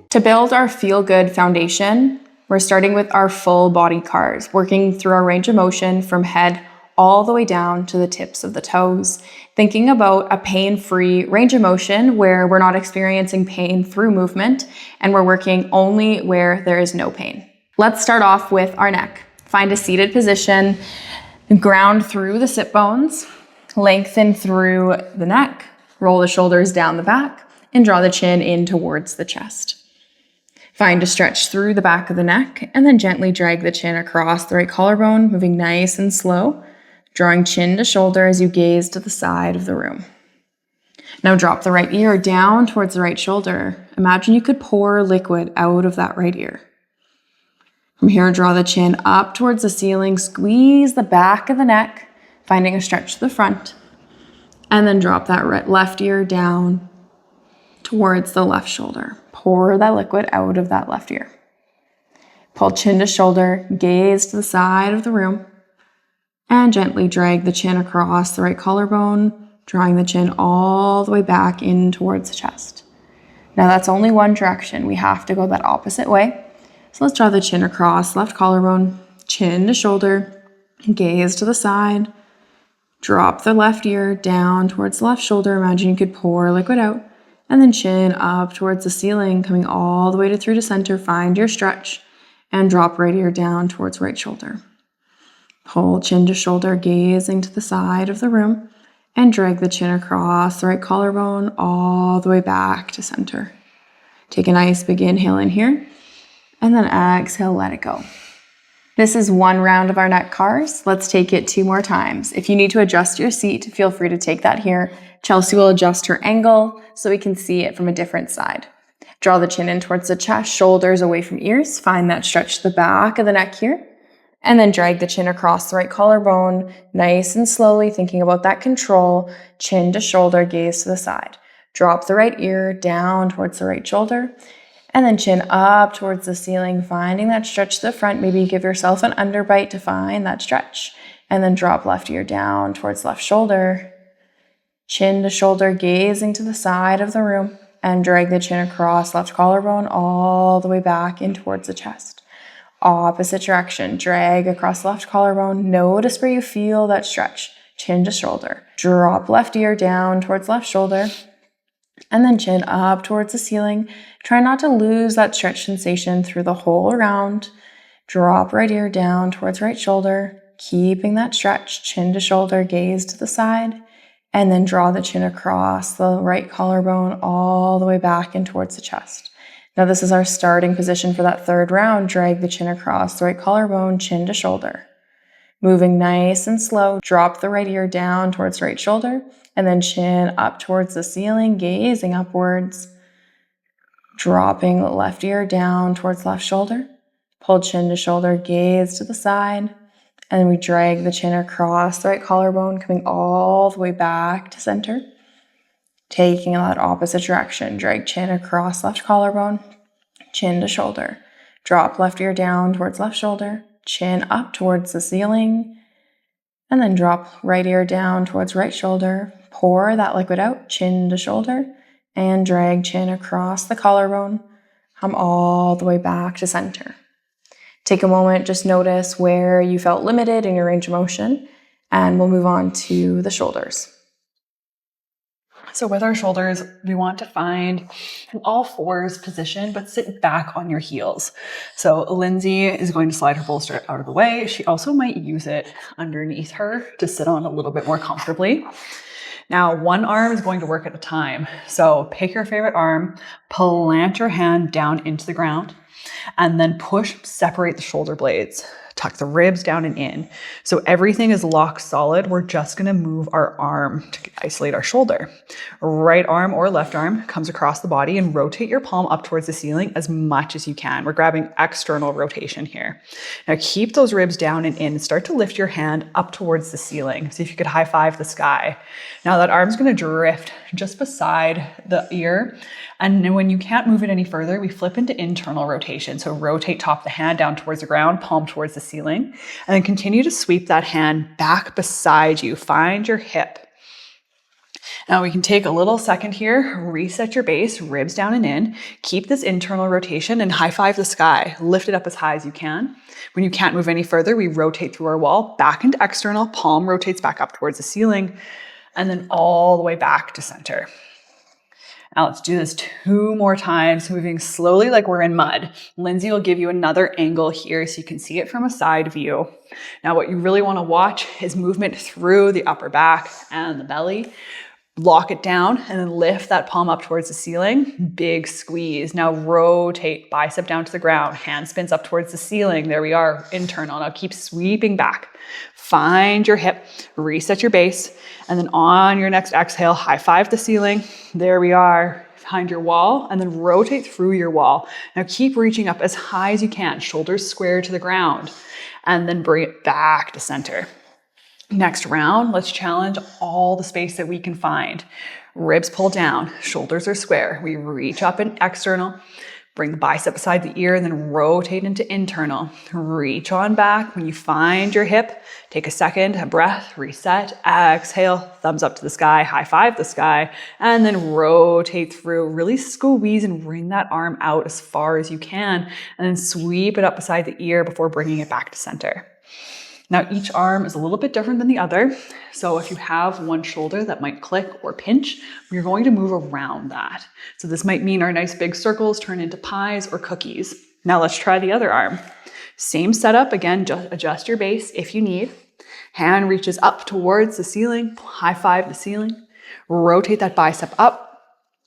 To build our feel-good foundation, we're starting with our full body CARs, working through our range of motion from head all the way down to the tips of the toes, thinking about a pain-free range of motion where we're not experiencing pain through movement and we're working only where there is no pain. Let's start off with our neck. Find a seated position, ground through the sit bones, lengthen through the neck, roll the shoulders down the back, and draw the chin in towards the chest. Find a stretch through the back of the neck and then gently drag the chin across the right collarbone, moving nice and slow, drawing chin to shoulder as you gaze to the side of the room. Now drop the right ear down towards the right shoulder. Imagine you could pour liquid out of that right ear. From here, draw the chin up towards the ceiling, squeeze the back of the neck, finding a stretch to the front, and then drop that left ear down towards the left shoulder. Pour that liquid out of that left ear. Pull chin to shoulder, gaze to the side of the room, and gently drag the chin across the right collarbone, drawing the chin all the way back in towards the chest. Now that's only one direction. We have to go that opposite way. So let's draw the chin across left collarbone, chin to shoulder, gaze to the side, drop the left ear down towards the left shoulder. Imagine you could pour liquid out. And then chin up towards the ceiling, coming all the way to through to center. Find your stretch and drop right ear down towards right shoulder. Pull chin to shoulder, gazing to the side of the room, and drag the chin across the right collarbone all the way back to center. Take a nice big inhale in here, and then exhale, let it go. This is one round of our neck CARs. Let's take it 2 more times. If you need to adjust your seat, feel free to take that here. Chelsea will adjust her angle so we can see it from a different side. Draw the chin in towards the chest, shoulders away from ears. Find that stretch to the back of the neck here. And then drag the chin across the right collarbone, nice and slowly, thinking about that control, chin to shoulder, gaze to the side. Drop the right ear down towards the right shoulder. And then chin up towards the ceiling, finding that stretch to the front. Maybe give yourself an underbite to find that stretch. And then drop left ear down towards left shoulder. Chin to shoulder, gazing to the side of the room. And drag the chin across left collarbone all the way back in towards the chest. Opposite direction, drag across left collarbone. Notice where you feel that stretch. Chin to shoulder. Drop left ear down towards left shoulder. And then chin up towards the ceiling. Try not to lose that stretch sensation through the whole round. Drop right ear down towards right shoulder, keeping that stretch, chin to shoulder, gaze to the side, and then draw the chin across the right collarbone all the way back in towards the chest. Now this is our starting position for that 3rd round. Drag the chin across the right collarbone, chin to shoulder. Moving nice and slow, drop the right ear down towards right shoulder, and then chin up towards the ceiling, gazing upwards. Dropping left ear down towards left shoulder. Pull chin to shoulder, gaze to the side. And we drag the chin across the right collarbone, coming all the way back to center. Taking that opposite direction, drag chin across left collarbone, chin to shoulder. Drop left ear down towards left shoulder, chin up towards the ceiling. And then drop right ear down towards right shoulder. Pour that liquid out, chin to shoulder. And drag chin across the collarbone, come all the way back to center. Take a moment, just notice where you felt limited in your range of motion, and we'll move on to the shoulders. So with our shoulders, we want to find an all fours position, but sit back on your heels. So Lindsay is going to slide her bolster out of the way. She also might use it underneath her to sit on a little bit more comfortably. Now, one arm is going to work at a time. So pick your favorite arm, plant your hand down into the ground, and then separate the shoulder blades. Tuck the ribs down and in. So everything is locked solid. We're just gonna move our arm to isolate our shoulder. Right arm or left arm comes across the body and rotate your palm up towards the ceiling as much as you can. We're grabbing external rotation here. Now keep those ribs down and in. Start to lift your hand up towards the ceiling. See if you could high five the sky. Now that arm's gonna drift just beside the ear And then when you can't move it any further, we flip into internal rotation. So rotate top of the hand down towards the ground, palm towards the ceiling, and then continue to sweep that hand back beside you. Find your hip. Now we can take a little second here, reset your base, ribs down and in, keep this internal rotation and high five the sky. Lift it up as high as you can. When you can't move any further, we rotate through our wall, back into external, palm rotates back up towards the ceiling, and then all the way back to center. Now let's do this 2 more times, moving slowly like we're in mud. Lindsay will give you another angle here so you can see it from a side view. Now what you really want to watch is movement through the upper back and the belly. Lock it down and then lift that palm up towards the ceiling. Big squeeze. Now rotate, bicep down to the ground, hand spins up towards the ceiling. There we are, internal. Now keep sweeping back. Find your hip, reset your base, and then on your next exhale, high five the ceiling. There we are, behind your wall, and then rotate through your wall. Now keep reaching up as high as you can, shoulders square to the ground, and then bring it back to center. Next round, let's challenge all the space that we can find. Ribs pull down, shoulders are square. We reach up and external, bring the bicep beside the ear, and then rotate into internal. Reach on back. When you find your hip, take a second, a breath, reset, exhale, thumbs up to the sky, high five the sky, and then rotate through. Really squeeze and bring that arm out as far as you can, and then sweep it up beside the ear before bringing it back to center. Now, each arm is a little bit different than the other. So if you have one shoulder that might click or pinch, you're going to move around that. So this might mean our nice big circles turn into pies or cookies. Now let's try the other arm. Same setup. Again, just adjust your base if you need. Hand reaches up towards the ceiling. High five the ceiling. Rotate that bicep up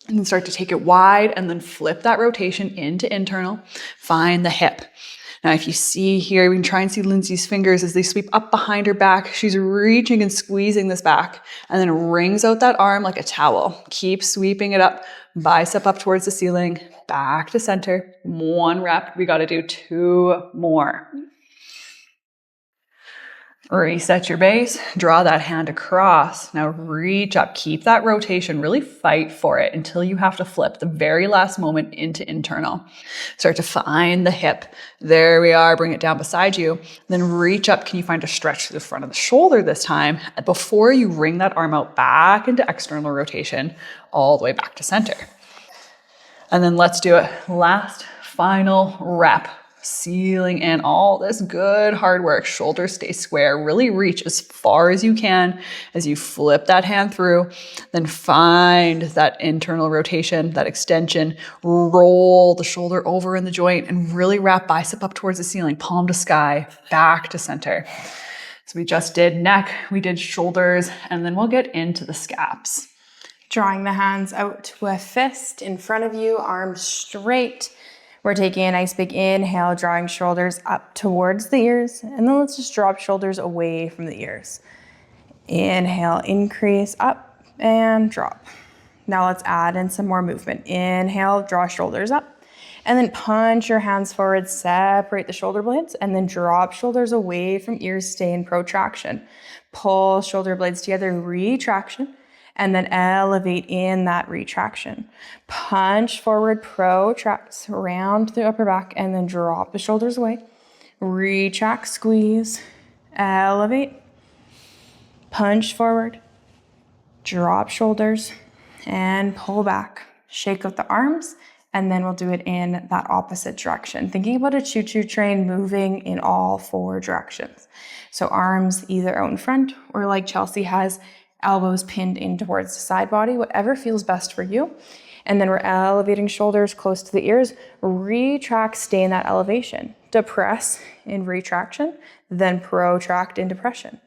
and then start to take it wide and then flip that rotation into internal. Find the hip. Now, if you see here, we can try and see Lindsay's fingers as they sweep up behind her back. She's reaching and squeezing this back and then wrings out that arm like a towel. Keep sweeping it up, bicep up towards the ceiling, back to center. 1 rep. We got to do 2 more. Reset your base, draw that hand across. Now reach up, keep that rotation, really fight for it until you have to flip the very last moment into internal. Start to find the hip. There we are, bring it down beside you. Then reach up, can you find a stretch to the front of the shoulder this time before you wring that arm out back into external rotation, all the way back to center. And then let's do it. Last, final rep. Sealing in all this good hard work. Shoulders stay square. Really reach as far as you can as you flip that hand through. Then find that internal rotation, that extension. Roll the shoulder over in the joint and really wrap bicep up towards the ceiling. Palm to sky, back to center. So we just did neck, we did shoulders, and then we'll get into the scaps. Drawing the hands out to a fist in front of you, arms straight. We're taking a nice big inhale, drawing shoulders up towards the ears, and then let's just drop shoulders away from the ears. Inhale, increase, up, and drop. Now let's add in some more movement. Inhale, draw shoulders up, and then punch your hands forward, separate the shoulder blades, and then drop shoulders away from ears, stay in protraction. Pull shoulder blades together, retraction, and then elevate in that retraction. Punch forward, protract, round the upper back, and then drop the shoulders away. Retract, squeeze, elevate, punch forward, drop shoulders, and pull back. Shake out the arms, and then we'll do it in that opposite direction. Thinking about a choo-choo train moving in all 4 directions. So arms either out in front, or like Chelsea has, elbows pinned in towards the side body, whatever feels best for you. And then we're elevating shoulders close to the ears. Retract, stay in that elevation. Depress in retraction, then protract in depression.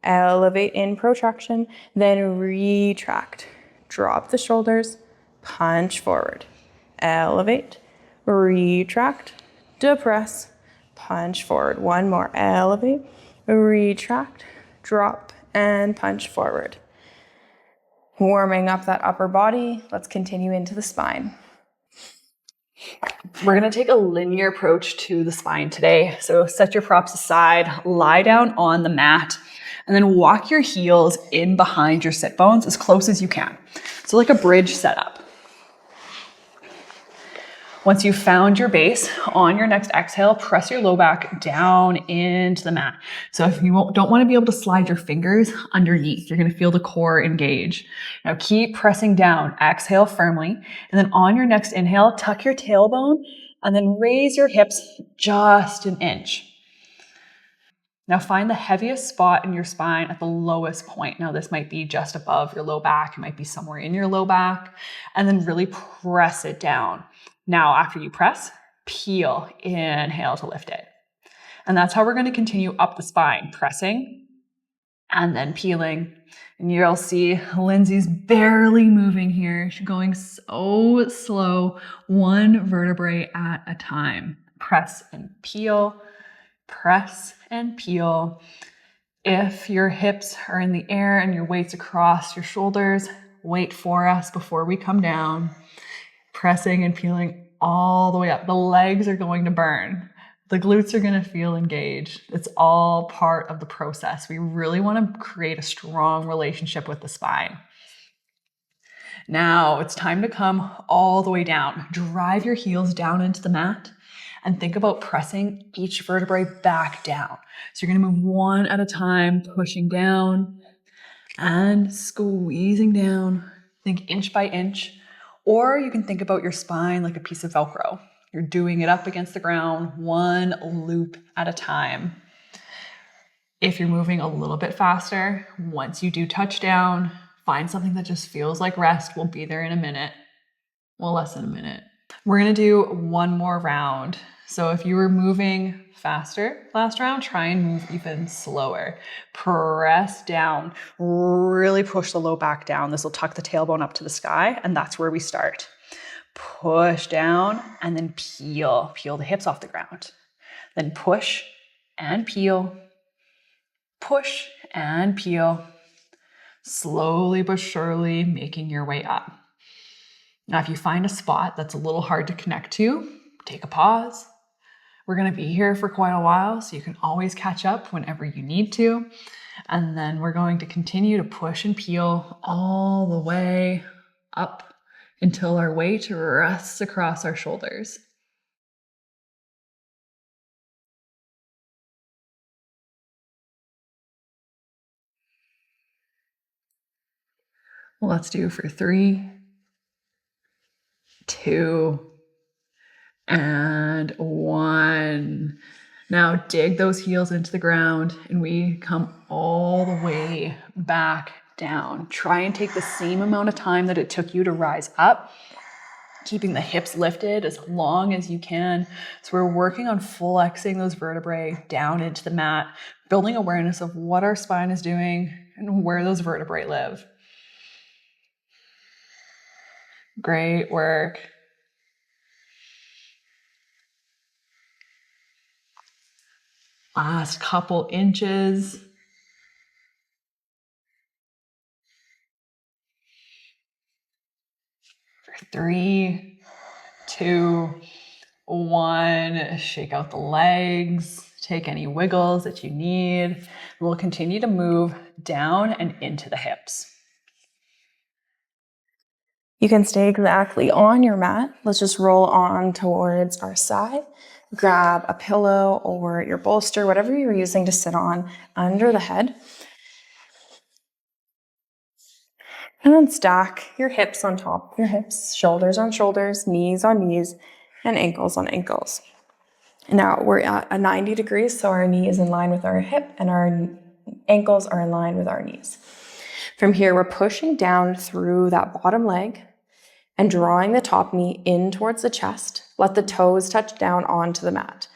Elevate in protraction, then retract. Drop the shoulders, punch forward. Elevate, retract, depress, punch forward. 1 more. Elevate, retract, drop, and punch forward. Warming up that upper body. Let's continue into the spine. We're going to take a linear approach to the spine today. So set your props aside, lie down on the mat, and then walk your heels in behind your sit bones as close as you can. So like a bridge setup. Once you've found your base, on your next exhale, press your low back down into the mat. So if you don't want to be able to slide your fingers underneath, you're going to feel the core engage. Now keep pressing down. Exhale firmly. And then on your next inhale, tuck your tailbone and then raise your hips just an inch. Now find the heaviest spot in your spine at the lowest point. Now this might be just above your low back. It might be somewhere in your low back. And then really press it down. Now after you press, peel. Inhale to lift it. And that's how we're going to continue up the spine. Pressing and then peeling. And you'll see Lindsay's barely moving here. She's going so slow, one vertebrae at a time. Press and peel. Press and peel. If your hips are in the air and your weight's across your shoulders, wait for us before we come down. Pressing and peeling all the way up. The legs are going to burn. The glutes are going to feel engaged. It's all part of the process. We really want to create a strong relationship with the spine. Now it's time to come all the way down. Drive your heels down into the mat. And think about pressing each vertebrae back down. So you're going to move one at a time, pushing down and squeezing down. Think inch by inch. Or you can think about your spine like a piece of Velcro. You're doing it up against the ground, one loop at a time. If you're moving a little bit faster, once you do touch down, find something that just feels like rest. We'll be there in a minute. Well, less than a minute. We're going to do one more round. So if you were moving faster last round, try and move even slower. Press down, really push the low back down. This will tuck the tailbone up to the sky, and that's where we start. Push down and then peel. Peel the hips off the ground. Then push and peel. Push and peel. Slowly but surely making your way up. Now, if you find a spot that's a little hard to connect to, take a pause. We're going to be here for quite a while, so you can always catch up whenever you need to. And then we're going to continue to push and peel all the way up until our weight rests across our shoulders. Let's do for 3, 2, and 1. Now dig those heels into the ground and we come all the way back down. Try and take the same amount of time that it took you to rise up, keeping the hips lifted as long as you can. So we're working on flexing those vertebrae down into the mat, building awareness of what our spine is doing and where those vertebrae live. Great work. Last couple inches. For 3, 2, 1. Shake out the legs. Take any wiggles that you need. We'll continue to move down and into the hips. You can stay exactly on your mat. Let's just roll on towards our side. Grab a pillow or your bolster, whatever you're using to sit on, under the head. And then stack your hips on top of your hips, shoulders on shoulders, knees on knees, and ankles on ankles. Now we're at a 90 degrees, so our knee is in line with our hip and our ankles are in line with our knees. From here, we're pushing down through that bottom leg and drawing the top knee in towards the chest. Let the toes touch down onto the mat.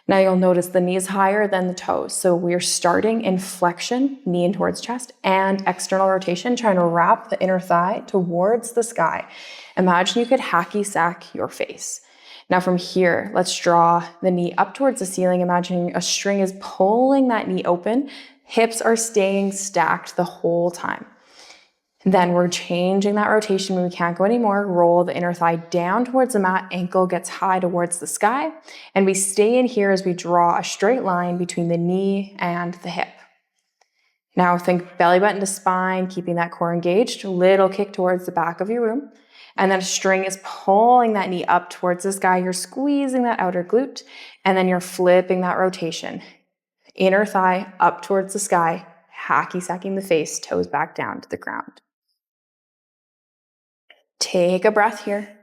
Now you'll notice the knee is higher than the toes. So we're starting in flexion, knee in towards chest, and external rotation, trying to wrap the inner thigh towards the sky. Imagine you could hacky sack your face. Now from here, let's draw the knee up towards the ceiling, imagining a string is pulling that knee open. Hips are staying stacked the whole time. Then we're changing that rotation when we can't go anymore. Roll the inner thigh down towards the mat, ankle gets high towards the sky, and we stay in here as we draw a straight line between the knee and the hip. Now think belly button to spine, keeping that core engaged. Little kick towards the back of your room. And then a string is pulling that knee up towards the sky. You're squeezing that outer glute, and then you're flipping that rotation. Inner thigh up towards the sky, hacky sacking the face, toes back down to the ground. Take a breath here.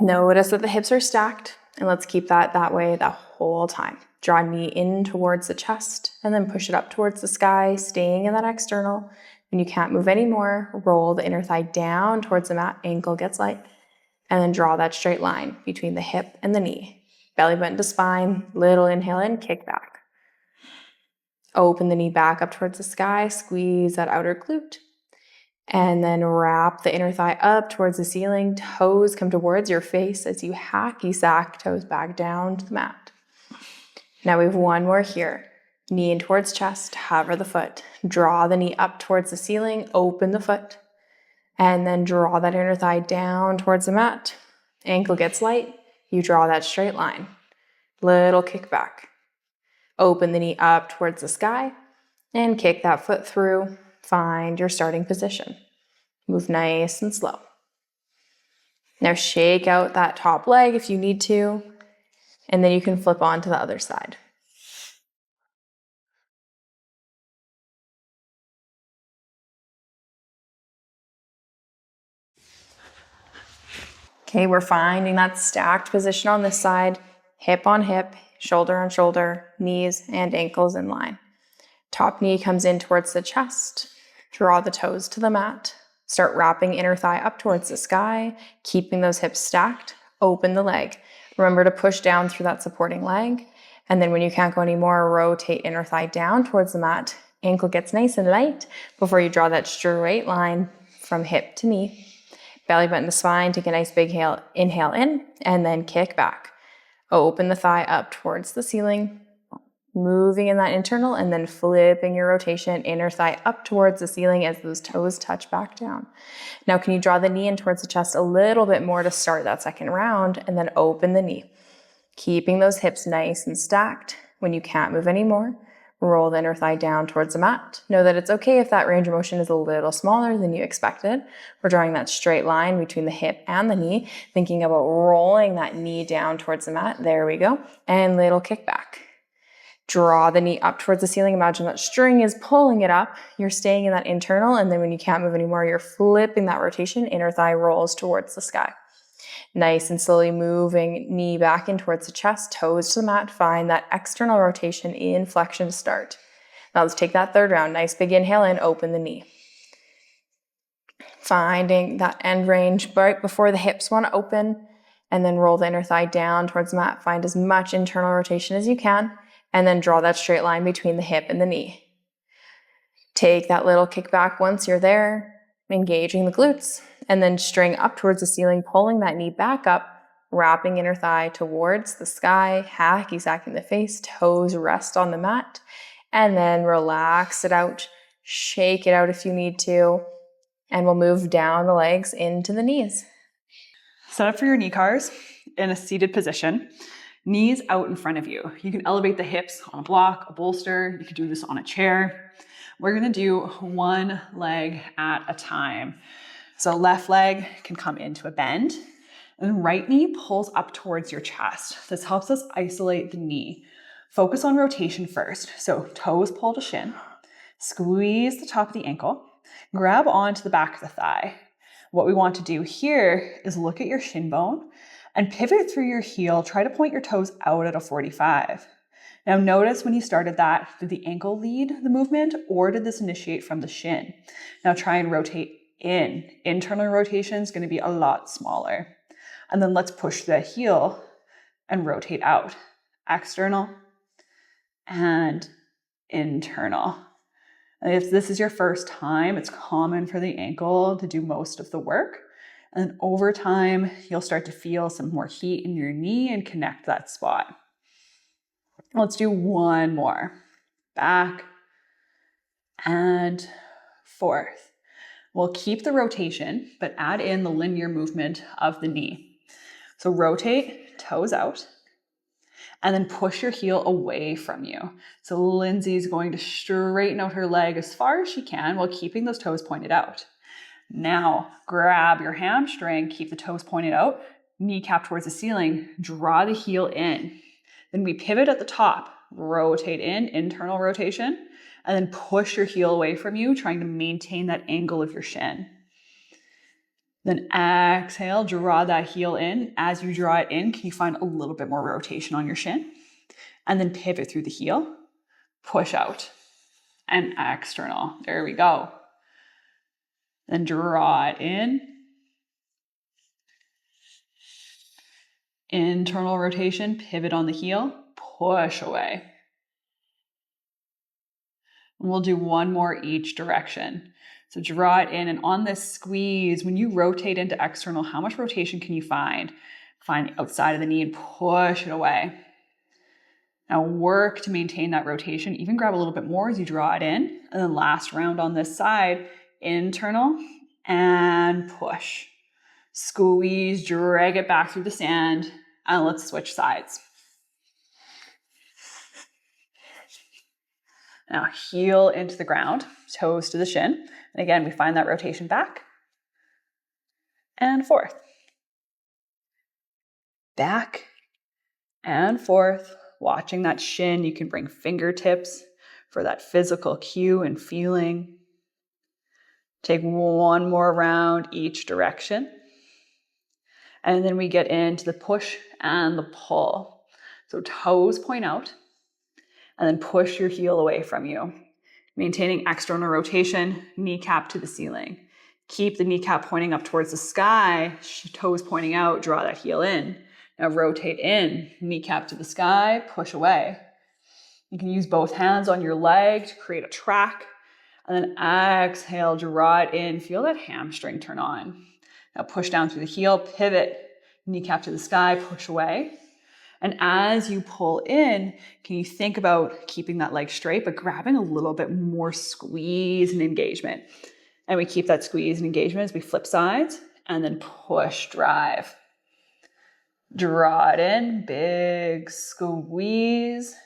Notice that the hips are stacked, and let's keep that way the whole time. Draw knee in towards the chest, and then push it up towards the sky, staying in that external. When you can't move anymore, roll the inner thigh down towards the mat, ankle gets light, and then draw that straight line between the hip and the knee. Belly button to spine, little inhale in, kick back. Open the knee back up towards the sky, squeeze that outer glute, and then wrap the inner thigh up towards the ceiling. Toes come towards your face as you hacky sack toes back down to the mat. Now we have one more here. Knee in towards chest, hover the foot. Draw the knee up towards the ceiling, open the foot. And then draw that inner thigh down towards the mat. Ankle gets light, you draw that straight line. Little kick back. Open the knee up towards the sky and kick that foot through. Find your starting position. Move nice and slow. Now shake out that top leg if you need to, and then you can flip on to the other side. Okay, we're finding that stacked position on this side, hip on hip, shoulder on shoulder, knees and ankles in line. Top knee comes in towards the chest. Draw the toes to the mat. Start wrapping inner thigh up towards the sky, keeping those hips stacked. Open the leg. Remember to push down through that supporting leg. And then when you can't go anymore, rotate inner thigh down towards the mat. Ankle gets nice and light before you draw that straight line from hip to knee. Belly button to spine, take a nice big inhale in, and then kick back. Open the thigh up towards the ceiling, moving in that internal, and then flipping your rotation, inner thigh up towards the ceiling as those toes touch back down. Now, can you draw the knee in towards the chest a little bit more to start that second round, and then open the knee. Keeping those hips nice and stacked. When you can't move anymore, roll the inner thigh down towards the mat. Know that it's okay if that range of motion is a little smaller than you expected. We're drawing that straight line between the hip and the knee, thinking about rolling that knee down towards the mat. There we go. And little kick back. Draw the knee up towards the ceiling. Imagine that string is pulling it up. You're staying in that internal, and then when you can't move anymore, you're flipping that rotation. Inner thigh rolls towards the sky. Nice and slowly moving knee back in towards the chest, toes to the mat. Find that external rotation in flexion to start. Now let's take that third round. Nice big inhale in, open the knee. Finding that end range right before the hips want to open, and then roll the inner thigh down towards the mat. Find as much internal rotation as you can, and then draw that straight line between the hip and the knee. Take that little kick back once you're there, engaging the glutes, and then string up towards the ceiling, pulling that knee back up, wrapping inner thigh towards the sky, hacky sacking the face, toes rest on the mat, and then relax it out, shake it out if you need to, and we'll move down the legs into the knees. Set up for your knee cars in a seated position. Knees out in front of you. You can elevate the hips on a block, a bolster. You could do this on a chair. We're gonna do one leg at a time. So left leg can come into a bend, and right knee pulls up towards your chest. This helps us isolate the knee. Focus on rotation first. So toes pull to shin, squeeze the top of the ankle, grab onto the back of the thigh. What we want to do here is look at your shin bone and pivot through your heel. Try to point your toes out at a 45. Now notice when you started that, did the ankle lead the movement or did this initiate from the shin? Now try and rotate in. Internal rotation is going to be a lot smaller. And then let's push the heel and rotate out. External and internal. And if this is your first time, it's common for the ankle to do most of the work. And over time, you'll start to feel some more heat in your knee and connect that spot. Let's do one more. Back and forth. We'll keep the rotation, but add in the linear movement of the knee. So rotate, toes out, and then push your heel away from you. So Lindsay's going to straighten out her leg as far as she can while keeping those toes pointed out. Now grab your hamstring, keep the toes pointed out, kneecap towards the ceiling, draw the heel in. Then we pivot at the top, rotate in, internal rotation, and then push your heel away from you, trying to maintain that angle of your shin. Then exhale, draw that heel in. As you draw it in, can you find a little bit more rotation on your shin? And then pivot through the heel, push out, and external. There we go. Then draw it in. Internal rotation, pivot on the heel, push away. And we'll do one more each direction. So draw it in, and on this squeeze, when you rotate into external, how much rotation can you find? Find outside of the knee and push it away. Now work to maintain that rotation. Even grab a little bit more as you draw it in. And then last round on this side, internal and push. Squeeze, drag it back through the sand, and let's switch sides. Now heel into the ground, toes to the shin. And again, we find that rotation back and forth. Back and forth, watching that shin. You can bring fingertips for that physical cue and feeling. Take one more round each direction. And then we get into the push and the pull. So toes point out, and then push your heel away from you. Maintaining external rotation, kneecap to the ceiling. Keep the kneecap pointing up towards the sky, toes pointing out, draw that heel in. Now rotate in, kneecap to the sky, push away. You can use both hands on your leg to create a track. And then exhale, draw it in. Feel that hamstring turn on. Now push down through the heel, pivot, kneecap to the sky, push away. And as you pull in, can you think about keeping that leg straight, but grabbing a little bit more squeeze and engagement? And we keep that squeeze and engagement as we flip sides and then push, drive. Draw it in, big squeeze.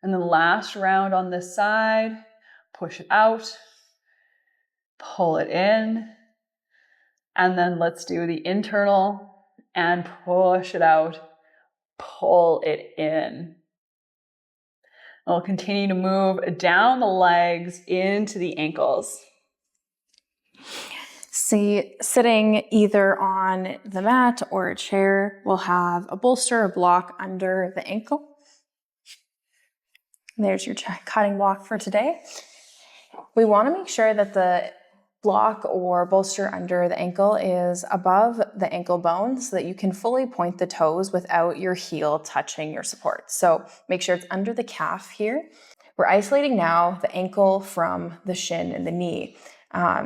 And then last round on this side, push it out, pull it in. And then let's do the internal and push it out. Pull it in. We'll continue to move down the legs into the ankles. See, sitting either on the mat or a chair, we'll have a bolster or block under the ankle. There's your cutting block for today. We want to make sure that the block or bolster under the ankle is above the ankle bone so that you can fully point the toes without your heel touching your support. So make sure it's under the calf here. We're isolating now the ankle from the shin and the knee.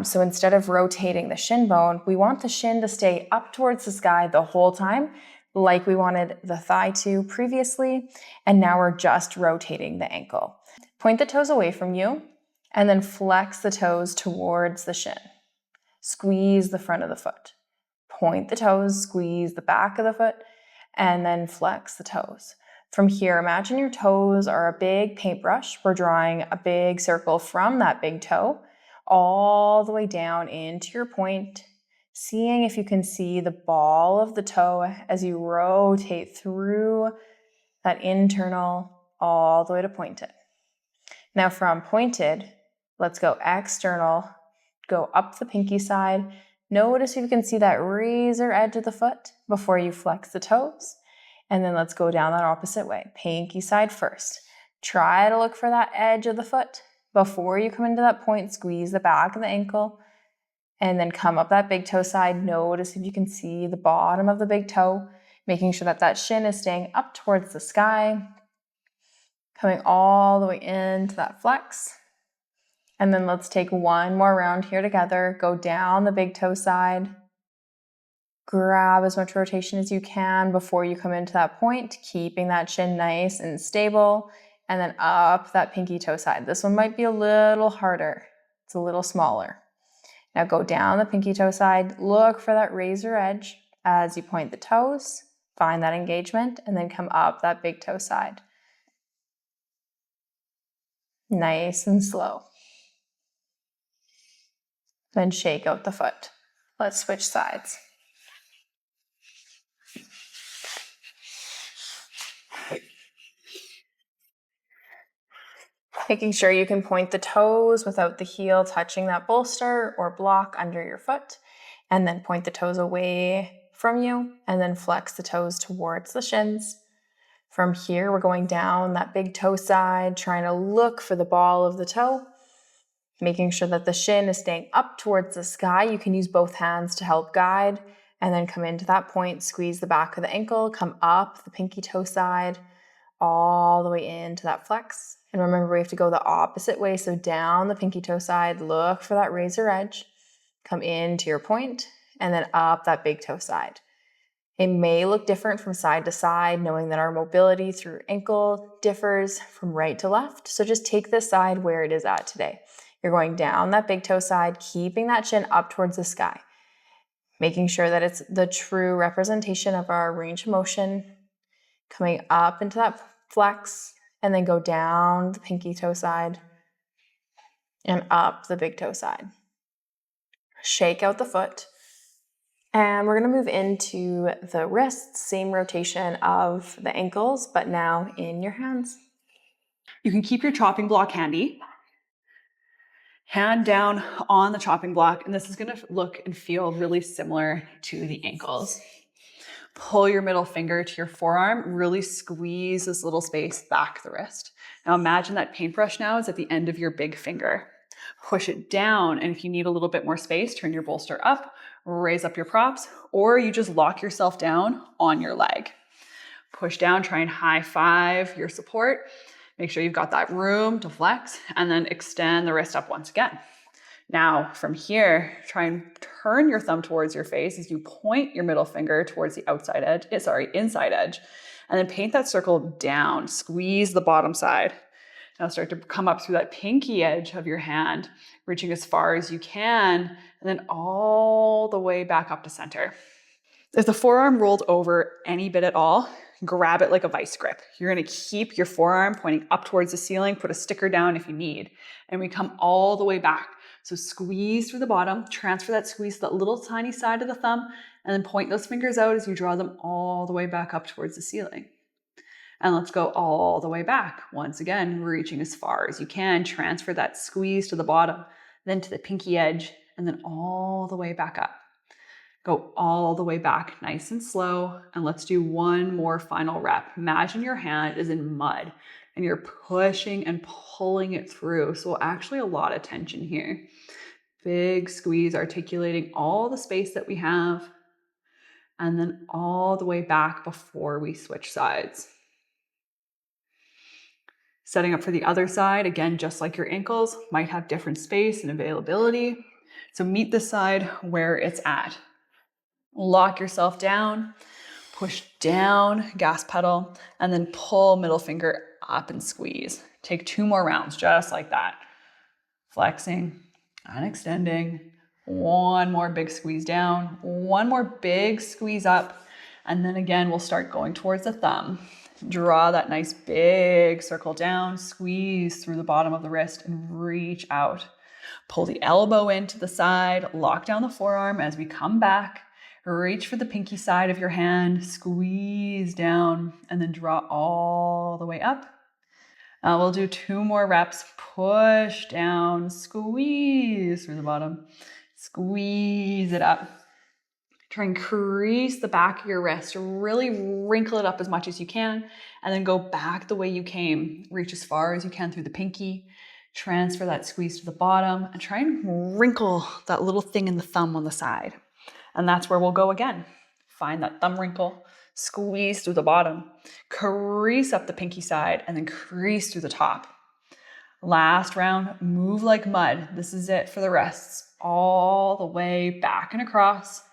So instead of rotating the shin bone, we want the shin to stay up towards the sky the whole time, like we wanted the thigh to previously. And now we're just rotating the ankle. Point the toes away from you. And then flex the toes towards the shin. Squeeze the front of the foot. Point the toes, squeeze the back of the foot, and then flex the toes. From here, imagine your toes are a big paintbrush. We're drawing a big circle from that big toe all the way down into your point, seeing if you can see the ball of the toe as you rotate through that internal all the way to pointed. Now from pointed, let's go external, go up the pinky side. Notice if you can see that razor edge of the foot before you flex the toes. And then let's go down that opposite way, pinky side first. Try to look for that edge of the foot. Before you come into that point, squeeze the back of the ankle and then come up that big toe side. Notice if you can see the bottom of the big toe, making sure that that shin is staying up towards the sky, coming all the way into that flex. And then let's take one more round here together. Go down the big toe side. Grab as much rotation as you can before you come into that point, keeping that shin nice and stable. And then up that pinky toe side. This one might be a little harder. It's a little smaller. Now go down the pinky toe side. Look for that razor edge as you point the toes. Find that engagement and then come up that big toe side. Nice and slow. Then shake out the foot. Let's switch sides. Making sure you can point the toes without the heel touching that bolster or block under your foot, and then point the toes away from you, and then flex the toes towards the shins. From here, we're going down that big toe side, trying to look for the ball of the toe, making sure that the shin is staying up towards the sky. You can use both hands to help guide, and then come into that point, squeeze the back of the ankle, come up the pinky toe side, all the way into that flex. And remember, we have to go the opposite way. So down the pinky toe side, look for that razor edge, come into your point, and then up that big toe side. It may look different from side to side, knowing that our mobility through ankle differs from right to left. So just take this side where it is at today. You're going down that big toe side, keeping that chin up towards the sky, making sure that it's the true representation of our range of motion, coming up into that flex, and then go down the pinky toe side and up the big toe side. Shake out the foot. And we're going to move into the wrists, same rotation of the ankles, but now in your hands. You can keep your chopping block handy. Hand down on the chopping block, and this is going to look and feel really similar to the ankles. Pull your middle finger to your forearm, really squeeze this little space back the wrist. Now imagine that paintbrush now is at the end of your big finger. Push it down, and if you need a little bit more space, turn your bolster up, raise up your props, or you just lock yourself down on your leg. Push down, try and high five your support. Make sure you've got that room to flex, and then extend the wrist up once again. Now, from here, try and turn your thumb towards your face as you point your middle finger towards the inside edge, and then paint that circle down. Squeeze the bottom side. Now start to come up through that pinky edge of your hand, reaching as far as you can, and then all the way back up to center. If the forearm rolled over any bit at all, grab it like a vice grip. You're going to keep your forearm pointing up towards the ceiling, put a sticker down if you need, and we come all the way back. So squeeze through the bottom, transfer that squeeze to that little tiny side of the thumb, and then point those fingers out as you draw them all the way back up towards the ceiling. And let's go all the way back. Once again, reaching as far as you can, transfer that squeeze to the bottom, then to the pinky edge, and then all the way back up. Go all the way back, nice and slow. And let's do one more final rep. Imagine your hand is in mud and you're pushing and pulling it through. So actually a lot of tension here. Big squeeze, articulating all the space that we have, and then all the way back before we switch sides. Setting up for the other side, again, just like your ankles, might have different space and availability. So meet the side where it's at. Lock yourself down, push down, gas pedal, and then pull middle finger up and squeeze. Take 2 more rounds, just like that. Flexing and extending. 1 more big squeeze down, 1 more big squeeze up, and then again, we'll start going towards the thumb. Draw that nice big circle down, squeeze through the bottom of the wrist and reach out. Pull the elbow into the side, lock down the forearm as we come back. Reach for the pinky side of your hand, squeeze down, and then draw all the way up. We'll do 2 more reps. Push down, squeeze through the bottom, squeeze it up. Try and crease the back of your wrist, really wrinkle it up as much as you can, and then go back the way you came. Reach as far as you can through the pinky, transfer that squeeze to the bottom, and try and wrinkle that little thing in the thumb on the side. And that's where we'll go again. Find that thumb wrinkle, squeeze through the bottom, crease up the pinky side, and then crease through the top. Last round, move like mud. This is it for the wrists. All the way back and across,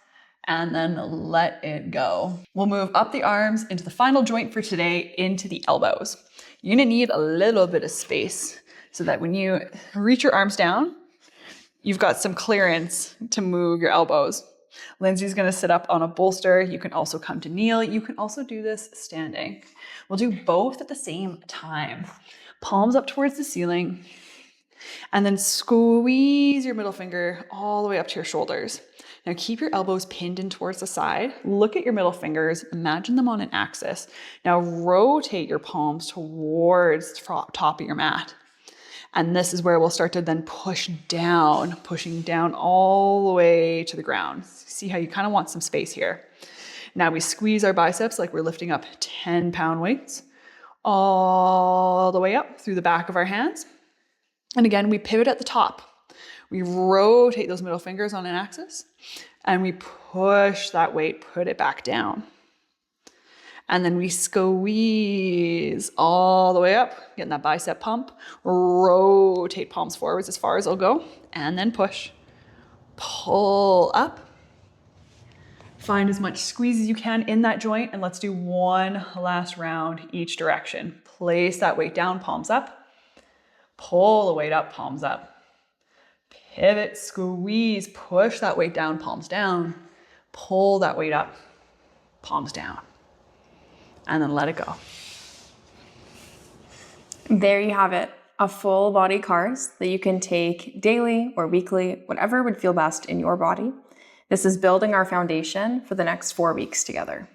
and then let it go. We'll move up the arms into the final joint for today, into the elbows. You're gonna need a little bit of space so that when you reach your arms down, you've got some clearance to move your elbows. Lindsay's gonna sit up on a bolster. You can also come to kneel. You can also do this standing. We'll do both at the same time. Palms up towards the ceiling, and then squeeze your middle finger all the way up to your shoulders. Now keep your elbows pinned in towards the side. Look at your middle fingers. Imagine them on an axis. Now rotate your palms towards the top of your mat. And this is where we'll start to then push down, pushing down all the way to the ground. See how you kind of want some space here. Now we squeeze our biceps like we're lifting up 10-pound weights all the way up through the back of our hands. And again, we pivot at the top. We rotate those middle fingers on an axis and we push that weight, put it back down. And then we squeeze all the way up, getting that bicep pump, rotate palms forwards as far as they'll go, and then push. Pull up. Find as much squeeze as you can in that joint, and let's do one last round each direction. Place that weight down, palms up. Pull the weight up, palms up. Pivot, squeeze, push that weight down, palms down. Pull that weight up, palms down. And then let it go. There you have it, a full body CARS that you can take daily or weekly, whatever would feel best in your body. This is building our foundation for the next 4 weeks together.